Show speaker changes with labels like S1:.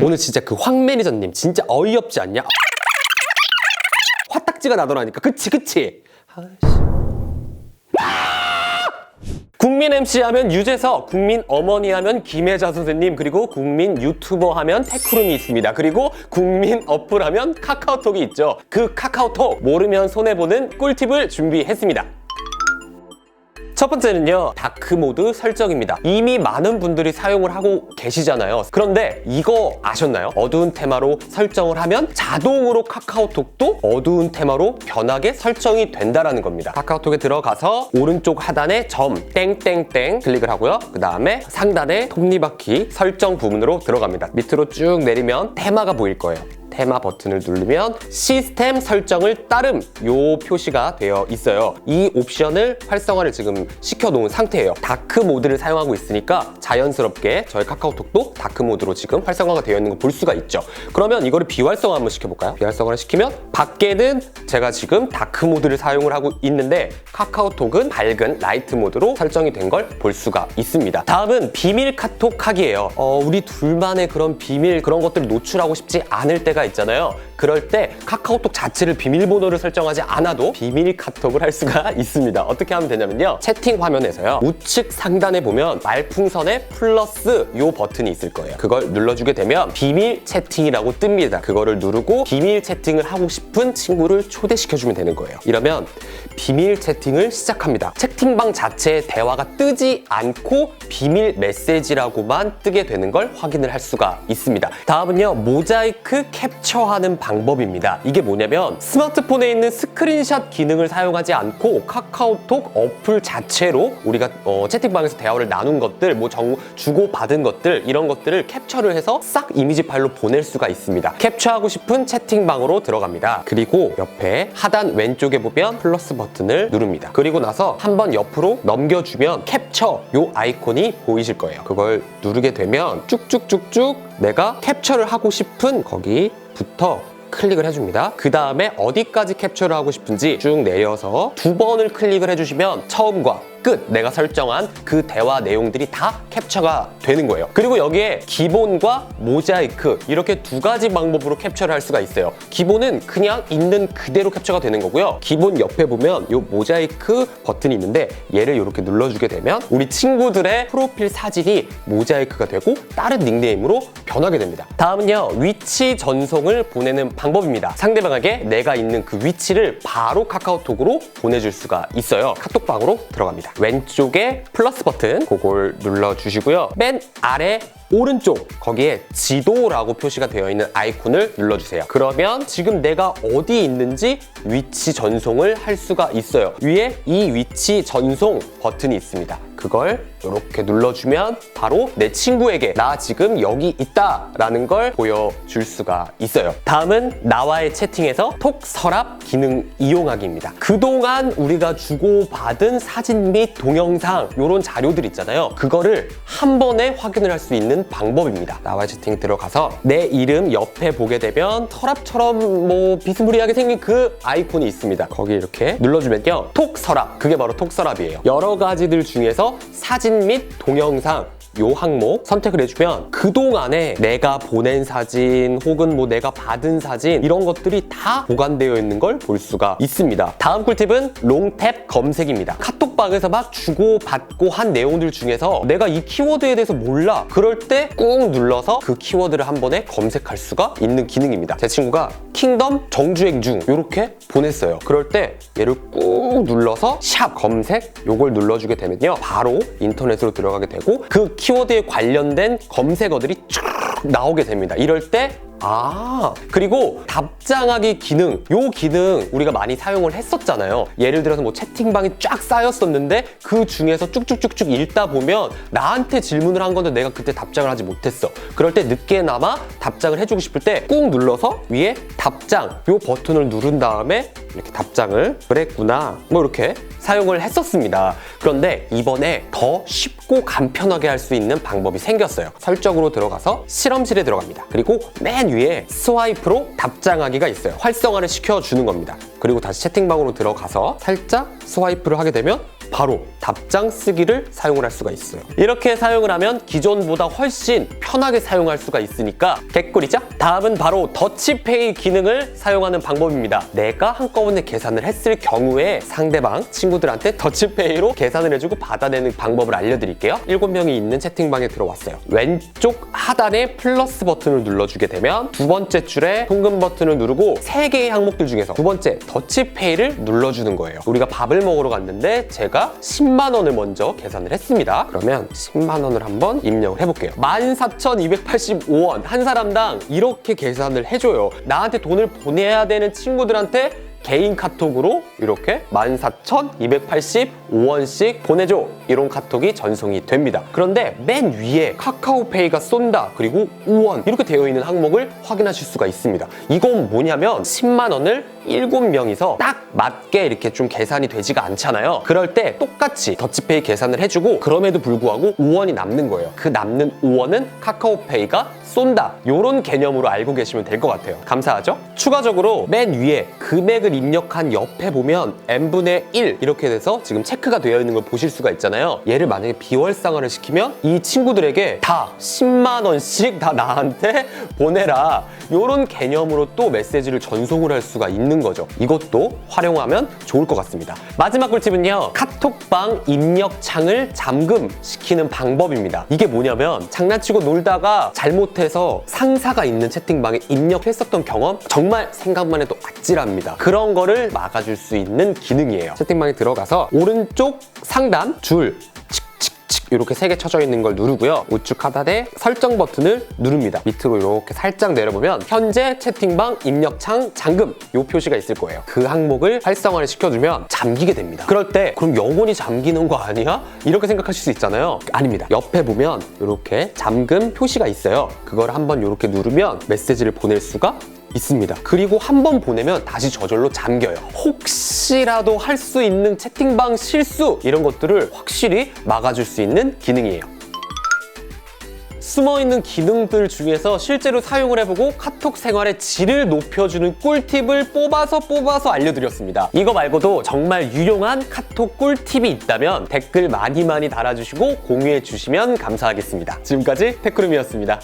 S1: 오늘 진짜 그 황 매니저님 진짜 어이없지 않냐? 화딱지가 나더라니까. 그치? 아이씨. 국민 MC 하면 유재석, 국민 어머니 하면 김혜자 선생님, 그리고 국민 유튜버 하면 테크룸이 있습니다. 그리고 국민 어플 하면 카카오톡이 있죠. 그 카카오톡 모르면 손해보는 꿀팁을 준비했습니다. 첫 번째는요, 다크모드 설정입니다. 이미 많은 분들이 사용을 하고 계시잖아요. 그런데 이거 아셨나요? 어두운 테마로 설정을 하면 자동으로 카카오톡도 어두운 테마로 변하게 설정이 된다는 겁니다. 카카오톡에 들어가서 오른쪽 하단에 점 땡땡땡 클릭을 하고요. 그 다음에 상단에 톱니바퀴 설정 부분으로 들어갑니다. 밑으로 쭉 내리면 테마가 보일 거예요. 테마 버튼을 누르면 시스템 설정을 따름 요 표시가 되어 있어요. 이 옵션을 활성화를 지금 시켜놓은 상태예요. 다크 모드를 사용하고 있으니까 자연스럽게 저희 카카오톡도 다크 모드로 지금 활성화가 되어 있는 거 볼 수가 있죠. 그러면 이거를 비활성화 한번 시켜볼까요? 비활성화를 시키면 밖에는 제가 지금 다크 모드를 사용을 하고 있는데 카카오톡은 밝은 라이트 모드로 설정이 된 걸 볼 수가 있습니다. 다음은 비밀 카톡 하기예요. 우리 둘만의 그런 비밀 그런 것들을 노출하고 싶지 않을 때가 있잖아요. 그럴 때 카카오톡 자체를 비밀번호를 설정하지 않아도 비밀 카톡을 할 수가 있습니다. 어떻게 하면 되냐면요, 채팅 화면에서요 우측 상단에 보면 말풍선에 플러스 요 버튼이 있을 거예요. 그걸 눌러주게 되면 비밀 채팅이라고 뜹니다. 그거를 누르고 비밀 채팅을 하고 싶은 친구를 초대시켜주면 되는 거예요. 이러면 비밀 채팅을 시작합니다. 채팅방 자체에 대화가 뜨지 않고 비밀 메시지라고만 뜨게 되는 걸 확인을 할 수가 있습니다. 다음은요, 모자이크 캡처하는 방법입니다. 이게 뭐냐면 스마트폰에 있는 스크린샷 기능을 사용하지 않고 카카오톡 어플 자체로 우리가 채팅방에서 대화를 나눈 것들, 뭐 주고받은 것들, 이런 것들을 캡처를 해서 싹 이미지 파일로 보낼 수가 있습니다. 캡처하고 싶은 채팅방으로 들어갑니다. 그리고 옆에 하단 왼쪽에 보면 플러스 버튼을 누릅니다. 그리고 나서 한번 옆으로 넘겨주면 캡처 요 아이콘이 보이실 거예요. 그걸 누르게 되면 쭉쭉쭉쭉 내가 캡처를 하고 싶은 거기부터 클릭을 해줍니다. 그 다음에 어디까지 캡처를 하고 싶은지 쭉 내려서 2번을 클릭을 해주시면 처음과 끝, 내가 설정한 그 대화 내용들이 다 캡처가 되는 거예요. 그리고 여기에 기본과 모자이크 이렇게 두 가지 방법으로 캡처를 할 수가 있어요. 기본은 그냥 있는 그대로 캡처가 되는 거고요. 기본 옆에 보면 이 모자이크 버튼이 있는데 얘를 이렇게 눌러주게 되면 우리 친구들의 프로필 사진이 모자이크가 되고 다른 닉네임으로 변하게 됩니다. 다음은요, 위치 전송을 보내는 방법입니다. 상대방에게 내가 있는 그 위치를 바로 카카오톡으로 보내줄 수가 있어요. 카톡방으로 들어갑니다. 왼쪽에 플러스 버튼 그걸 눌러주시고요. 맨 아래 오른쪽 거기에 지도라고 표시가 되어 있는 아이콘을 눌러주세요. 그러면 지금 내가 어디 있는지 위치 전송을 할 수가 있어요. 위에 이 위치 전송 버튼이 있습니다. 그걸 이렇게 눌러주면 바로 내 친구에게 나 지금 여기 있다 라는 걸 보여줄 수가 있어요. 다음은 나와의 채팅에서 톡 서랍 기능 이용하기입니다. 그동안 우리가 주고받은 사진 및 동영상 이런 자료들 있잖아요. 그거를 한 번에 확인을 할 수 있는 방법입니다. 나와의 채팅 들어가서 내 이름 옆에 보게 되면 서랍처럼 뭐 비스무리하게 생긴 그 아이콘이 있습니다. 거기 이렇게 눌러주면요, 톡 서랍, 그게 바로 톡 서랍이에요. 여러 가지들 중에서 사진 및 동영상 요 항목 선택을 해주면 그동안에 내가 보낸 사진 혹은 뭐 내가 받은 사진 이런 것들이 다 보관되어 있는 걸 볼 수가 있습니다. 다음 꿀팁은 롱탭 검색입니다. 카톡방에서 막 주고받고 한 내용들 중에서 내가 이 키워드에 대해서 몰라, 그럴 때 꾹 눌러서 그 키워드를 한 번에 검색할 수가 있는 기능입니다. 제 친구가 킹덤 정주행 중 이렇게 보냈어요. 그럴 때 얘를 꾹 눌러서 샵 검색 요걸 눌러주게 되면요, 바로 인터넷으로 들어가게 되고 그 키워드에 관련된 검색어들이 쭉 나오게 됩니다. 이럴 때 그리고 답장하기 기능, 요 기능 우리가 많이 사용을 했었잖아요. 예를 들어서 뭐 채팅방이 쫙 쌓였었는데 그 중에서 쭉쭉쭉쭉 읽다 보면 나한테 질문을 한 건데 내가 그때 답장을 하지 못했어. 그럴 때 늦게나마 답장을 해주고 싶을 때 꾹 눌러서 위에 답장 요 버튼을 누른 다음에 이렇게 답장을 그랬구나 뭐 이렇게 사용을 했었습니다. 그런데 이번에 더 쉽고 간편하게 할 수 있는 방법이 생겼어요. 설정으로 들어가서 실험실에 들어갑니다. 그리고 맨 위에 스와이프로 답장하기가 있어요. 활성화를 시켜주는 겁니다. 그리고 다시 채팅방으로 들어가서 살짝 스와이프를 하게 되면 바로 답장 쓰기를 사용을 할 수가 있어요. 이렇게 사용을 하면 기존보다 훨씬 편하게 사용할 수가 있으니까 개꿀이죠? 다음은 바로 더치페이 기능을 사용하는 방법입니다. 내가 한꺼번에 계산을 했을 경우에 상대방 친구들한테 더치페이로 계산을 해주고 받아내는 방법을 알려드릴게요. 7명이 있는 채팅방에 들어왔어요. 왼쪽 하단에 플러스 버튼을 눌러주게 되면 두 번째 줄에 통금 버튼을 누르고 3개의 항목들 중에서 두 번째 더치페이를 눌러주는 거예요. 우리가 밥을 먹으러 갔는데 제가 10만 원을 먼저 계산을 했습니다. 그러면 10만 원을 한번 입력을 해볼게요. 14,285원 한 사람당 이렇게 계산을 해줘요. 나한테 돈을 보내야 되는 친구들한테 개인 카톡으로 이렇게 14,285원씩 보내줘, 이런 카톡이 전송이 됩니다. 그런데 맨 위에 카카오페이가 쏜다 그리고 5원 이렇게 되어 있는 항목을 확인하실 수가 있습니다. 이건 뭐냐면 10만 원을 7명이서 딱 맞게 이렇게 좀 계산이 되지가 않잖아요. 그럴 때 똑같이 더치페이 계산을 해주고 그럼에도 불구하고 5원이 남는 거예요. 그 남는 5원은 카카오페이가 쏜다, 이런 개념으로 알고 계시면 될 것 같아요. 감사하죠? 추가적으로 맨 위에 금액을 입력한 옆에 보면 n분의 1 이렇게 돼서 지금 체크가 되어 있는 걸 보실 수가 있잖아요. 얘를 만약에 비월상화를 시키면 이 친구들에게 다 10만 원씩 다 나한테 보내라, 이런 개념으로 또 메시지를 전송을 할 수가 있는 거죠. 이것도 활용하면 좋을 것 같습니다. 마지막 꿀팁은요, 카톡방 입력창을 잠금시키는 방법입니다. 이게 뭐냐면 장난치고 놀다가 잘못해서 상사가 있는 채팅방에 입력했었던 경험, 정말 생각만 해도 아찔합니다. 그런 거를 막아줄 수 있는 기능이에요. 채팅방에 들어가서 오른쪽 상단 줄 이렇게 3개 쳐져 있는 걸 누르고요. 우측 하단에 설정 버튼을 누릅니다. 밑으로 이렇게 살짝 내려보면 현재 채팅방 입력창 잠금 이 표시가 있을 거예요. 그 항목을 활성화를 시켜주면 잠기게 됩니다. 그럴 때 그럼 영원히 잠기는 거 아니야? 이렇게 생각하실 수 있잖아요. 아닙니다. 옆에 보면 이렇게 잠금 표시가 있어요. 그걸 한번 이렇게 누르면 메시지를 보낼 수가 있습니다. 그리고 한 번 보내면 다시 저절로 잠겨요. 혹시라도 할 수 있는 채팅방 실수, 이런 것들을 확실히 막아줄 수 있는 기능이에요. 숨어있는 기능들 중에서 실제로 사용을 해보고 카톡 생활의 질을 높여주는 꿀팁을 뽑아서 알려드렸습니다. 이거 말고도 정말 유용한 카톡 꿀팁이 있다면 댓글 많이 달아주시고 공유해주시면 감사하겠습니다. 지금까지 테크룸이었습니다.